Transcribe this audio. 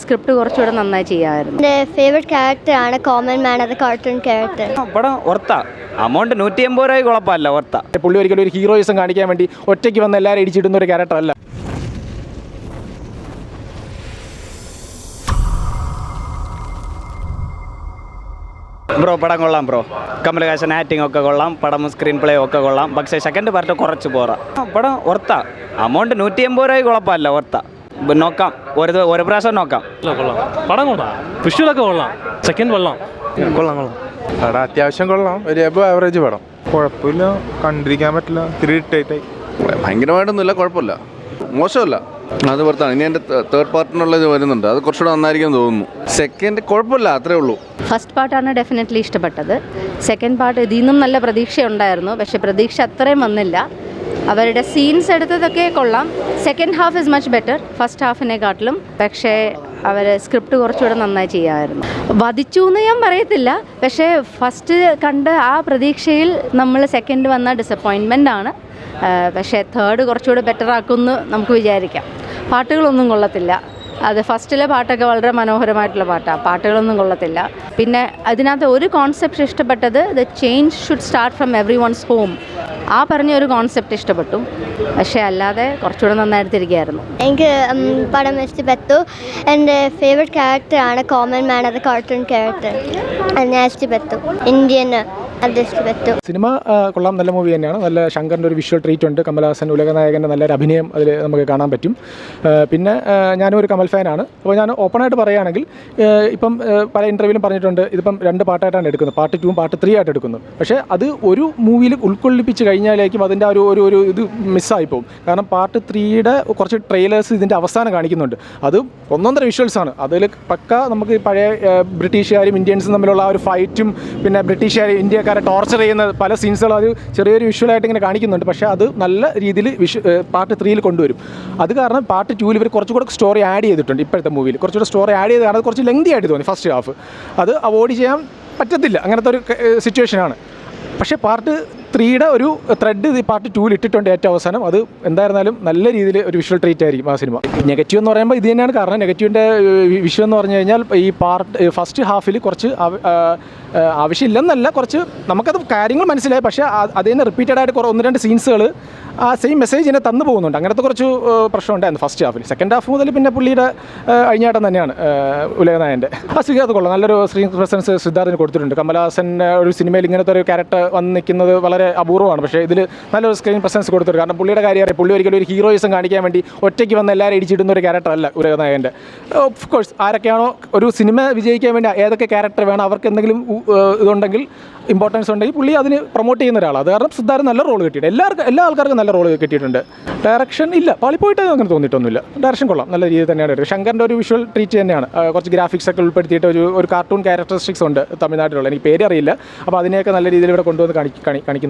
Script കുറച്ചുകൂടെ നന്നായി ചെയ്യാമായിരുന്നു. എൻ്റെ ഫേവറേറ്റ് ക്യാരക്ടറാണ് കോമൺ മാൻ, അത് കാർട്ടൂൺ ക്യാരക്ടർ. പടം ഒർത്ത അമൗണ്ട് 180 രൂപ കുഴപ്പമില്ല, ഒർത്ത. പുള്ളി ഒരിക്കലും ഒരു ഹീറോയിസം കാണിക്കാൻ വേണ്ടി ഒറ്റയ്ക്ക് വന്ന് എല്ലാവരും ഇടിച്ചിടുന്ന ഒരു ക്യാരക്ടർ അല്ല. ബ്രോ പടം കൊള്ളാം ബ്രോ. കമൽഹാസൻ ആക്ടിങ് ഒക്കെ കൊള്ളാം, പടം സ്ക്രീൻ പ്ലേ ഒക്കെ കൊള്ളാം. പക്ഷേ സെക്കൻഡ് പാർട്ട് കുറച്ച് പോറ. പടം ഒർത്ത അമൗണ്ട് 180 രൂപ കുഴപ്പമില്ല, ഒർത്ത. നോക്കാം, ഒരു പ്രാവശ്യം നോക്കാം. കൊള്ളാം, പടം കൊള്ളാം, വിഷ്വലൊക്കെ കൊള്ളാം, സെക്കൻഡ് കൊള്ളാം. പടം അത്യാവശ്യം കൊള്ളാം, ഒരു എബോ ആവറേജ് പടം. കുഴപ്പമില്ല, കണ്ടിരിക്കാൻ പറ്റില്ല, ഇത്തിരി ഇട്ടായി. ഭയങ്കരമായിട്ടൊന്നുമില്ല, കുഴപ്പമില്ല, മോശമല്ല. അത് പുറത്താണ്. ഇനി എൻ്റെ തേർഡ് പാർട്ടിനുള്ളത് വരുന്നുണ്ട്, അത് കുറച്ചുകൂടെ നന്നായിരിക്കും തോന്നുന്നു. സെക്കൻഡ് കുഴപ്പമില്ല, അത്രേ ഉള്ളൂ. ഫസ്റ്റ് പാർട്ടാണ് ഡെഫിനറ്റ്ലി ഇഷ്ടപ്പെട്ടത്. സെക്കൻഡ് പാർട്ട് ഇതിൽ നിന്നും നല്ല പ്രതീക്ഷ ഉണ്ടായിരുന്നു, പക്ഷേ പ്രതീക്ഷ അത്രയും വന്നില്ല. അവരുടെ സീൻസ് എടുത്തതൊക്കെ കൊള്ളാം. Second half is much better first ഹാഫിനെക്കാട്ടിലും. പക്ഷേ അവർ സ്ക്രിപ്റ്റ് കുറച്ചുകൂടെ നന്നായി ചെയ്യാമായിരുന്നു. വധിച്ചു എന്ന് ഞാൻ പറയത്തില്ല, പക്ഷേ ഫസ്റ്റ് കണ്ട് ആ പ്രതീക്ഷയിൽ നമ്മൾ സെക്കൻഡ് വന്ന ഡിസപ്പോയിൻമെൻ്റ് ആണ്. പക്ഷേ തേർഡ് കുറച്ചുകൂടെ ബെറ്റർ ആക്കുമെന്ന് നമുക്ക് വിചാരിക്കാം. പാട്ടുകളൊന്നും കൊള്ളത്തില്ല. അത് ഫസ്റ്റിലെ പാട്ടൊക്കെ വളരെ മനോഹരമായിട്ടുള്ള പാട്ടാണ്, പാട്ടുകളൊന്നും കൊള്ളത്തില്ല. പിന്നെ അതിനകത്ത് ഒരു കോൺസെപ്റ്റ് ഇഷ്ടപ്പെട്ടത്, the change should start from everyone's home. ആ പറഞ്ഞ ഒരു കോൺസെപ്റ്റ് ഇഷ്ടപ്പെട്ടു, പക്ഷേ അല്ലാതെ കുറച്ചുകൂടെ നന്നായിട്ടിരിക്കുകയായിരുന്നു. എനിക്ക് പടം ഇഷ്ടപ്പെട്ടു. എൻ്റെ ഫേവറേറ്റ് ക്യാരക്ടറാണ് കോമൺ മാൻ, അത് കാർട്ടൂൺ ക്യാരക്ടർ. അത് ഞാൻ ഇഷ്ടപ്പെട്ടു. ഇന്ത്യൻ അത് ഇഷ്ടപ്പെട്ടു. സിനിമ കൊള്ളാം, നല്ല മൂവി തന്നെയാണ്. നല്ല ശങ്കറിൻ്റെ ഒരു വിഷ്വൽ ട്രീറ്റ് ഉണ്ട്. കമൽഹാസൻ ഉലകനായകൻ്റെ നല്ലൊരു അഭിനയം അതിൽ നമുക്ക് കാണാൻ പറ്റും. പിന്നെ ഞാനും ഒരു കമൽ ഫാനാണ്. അപ്പോൾ ഞാൻ ഓപ്പണായിട്ട് പറയുകയാണെങ്കിൽ ഇപ്പം പല ഇൻ്റർവ്യൂവിലും പറഞ്ഞിട്ടുണ്ട്, ഇതിപ്പം 2 പാർട്ടായിട്ടാണ് എടുക്കുന്നത്, പാർട്ട് 2 പാർട്ട് 3 ആയിട്ട് എടുക്കുന്നത്. പക്ഷേ അത് ഒരു മൂവിയിൽ ഉൾക്കൊള്ളിപ്പിച്ച് കഴിഞ്ഞാലേക്കും അതിൻ്റെ ഒരു ഇത് മിസ്സായി പോകും. കാരണം പാർട്ട് 3യുടെ കുറച്ച് ട്രെയിലേഴ്സ് ഇതിൻ്റെ അവസാനം കാണിക്കുന്നുണ്ട്. അത് ഒന്നൊന്നര വിഷ്വൽസാണ്. അതിൽ പക്ക നമുക്ക് പഴയ ബ്രിട്ടീഷുകാരും ഇന്ത്യൻസും തമ്മിലുള്ള ആ ഒരു ഫൈറ്റും, പിന്നെ ബ്രിട്ടീഷുകാർ ഇന്ത്യക്കാരെ ടോർച്ചർ ചെയ്യുന്ന പല സീൻസുകളും അത് ചെറിയൊരു വിഷ്വലായിട്ട് ഇങ്ങനെ കാണിക്കുന്നുണ്ട്. പക്ഷേ അത് നല്ല രീതിയിൽ പാർട്ട് 3യിൽ കൊണ്ടുവരും. അത് കാരണം പാർട്ട് 2ൽ ഇവർ കുറച്ചുകൂടെ സ്റ്റോറി ആഡ് ചെയ്തിട്ടുണ്ട്. ഇപ്പോഴത്തെ മൂവിയിൽ കുറച്ചുകൂടെ സ്റ്റോറി ആഡ് ചെയ്ത് കാരണം കുറച്ച് ലെങ്തി ആയിട്ട് തോന്നി ഫസ്റ്റ് ഹാഫ്. അത് അവോയ്ഡ് ചെയ്യാൻ പറ്റത്തില്ല, അങ്ങനത്തെ ഒരു സിറ്റുവേഷനാണ്. പക്ഷേ പാർട്ട് 3യുടെ ഒരു ത്രെഡ് ഇത് പാർട്ട് 2ൽ ഇട്ടിട്ടുണ്ട് ഏറ്റവും അവസാനം. അത് എന്തായിരുന്നാലും നല്ല രീതിയിൽ ഒരു വിഷ്വൽ ട്രീറ്റ് ആയിരിക്കും ആ സിനിമ. നെഗറ്റീവ് എന്ന് പറയുമ്പോൾ ഇത് തന്നെയാണ് കാരണം. നെഗറ്റീവിൻ്റെ വിഷയം എന്ന് പറഞ്ഞു കഴിഞ്ഞാൽ ഈ ഫസ്റ്റ് ഹാഫിൽ കുറച്ച് ആവശ്യമില്ലെന്നല്ല, കുറച്ച് നമുക്കത് കാര്യങ്ങൾ മനസ്സിലായി, പക്ഷേ അതിൽ നിന്ന് റിപ്പീറ്റഡ് ആയിട്ട് 1-2 സീൻസുകൾ ആ സെയിം മെസ്സേജിനെ തന്നു പോകുന്നുണ്ട്. അങ്ങനത്തെ കുറച്ച് പ്രശ്നം ഉണ്ടായിരുന്നു ഫസ്റ്റ് ഹാഫിൽ. സെക്കൻഡ് ഹാഫ് മുതൽ പിന്നെ പുള്ളിയുടെ അഴിഞ്ഞാട്ടം തന്നെയാണ് ഉലകനായൻ്റെ. ആ സിദ്ധാർത്ഥ് കൊള്ളാം, നല്ലൊരു സ്ക്രീൻ പ്രസൻസ് സിദ്ധാർത്ഥിന് കൊടുത്തിട്ടുണ്ട്. കമൽഹാസൻ ഒരു സിനിമയിൽ ഇങ്ങനത്തെ ഒരു ക്യാരക്ടർ വന്ന് നിൽക്കുന്നത് വളരെ അപൂർവമാണ്. പക്ഷേ ഇതിൽ നല്ലൊരു സ്ക്രീൻ പ്രസൻസ് കൊടുത്തിട്ടുണ്ട്. കാരണം പുള്ളിയുടെ കാര്യം അറിയാം, പുള്ളി ഒരിക്കലും ഒരു ഹീറോയിസം കാണിക്കാൻ വേണ്ടി ഒറ്റയ്ക്ക് വന്ന് എല്ലാവരും ഇടിച്ചിടുന്ന ഒരു ക്യാരക്ടർ അല്ല ഉലകനായൻ്റെ. ഓഫ് കോഴ്സ് ആരൊക്കെയാണോ ഒരു സിനിമ വിജയിക്കാൻ വേണ്ടി ഏതൊക്കെ ക്യാരക്ടർ വേണം, അവർക്ക് എന്തെങ്കിലും ഇതുണ്ടെങ്കിൽ, ഇമ്പോർട്ടൻസ് ഉണ്ടെങ്കിൽ പുള്ളി അതിന് പ്രൊമോട്ട് ചെയ്യുന്ന ഒരാളാണ്. അത് കാരണം സിദ്ധാർത്ഥ് നല്ല റോൾ കിട്ടിയിട്ടുണ്ട്. എല്ലാ ആൾക്കാർക്കും നല്ല റോൾ കിട്ടിയിട്ടുണ്ട്. ഡയറക്ഷൻ ഇല്ല, പാളിപ്പോയിട്ട് അങ്ങനെ തോന്നിയിട്ടൊന്നുമില്ല. ഡയറക്ഷൻ കൊള്ളാം, നല്ല രീതിയിൽ തന്നെയാണ്. ശങ്കറിൻ്റെ ഒരു വിഷ്വൽ ട്രീറ്റ് തന്നെയാണ്. കുറച്ച് ഗ്രാഫിക്സ് ഒക്കെ ഉൾപ്പെടുത്തിയിട്ട് ഒരു കാർട്ടൂൺ ക്യാരക്ടറിസ്റ്റിക്സ് ഉണ്ട് തമിഴ്നാട്ടിലുള്ള, എനിക്ക് പേര് അറിയില്ല. അപ്പോൾ അതിനെയൊക്കെ നല്ല രീതിയിൽ ഇവിടെ കൊണ്ടുവന്ന് കാണിക്കുന്നുണ്ട്.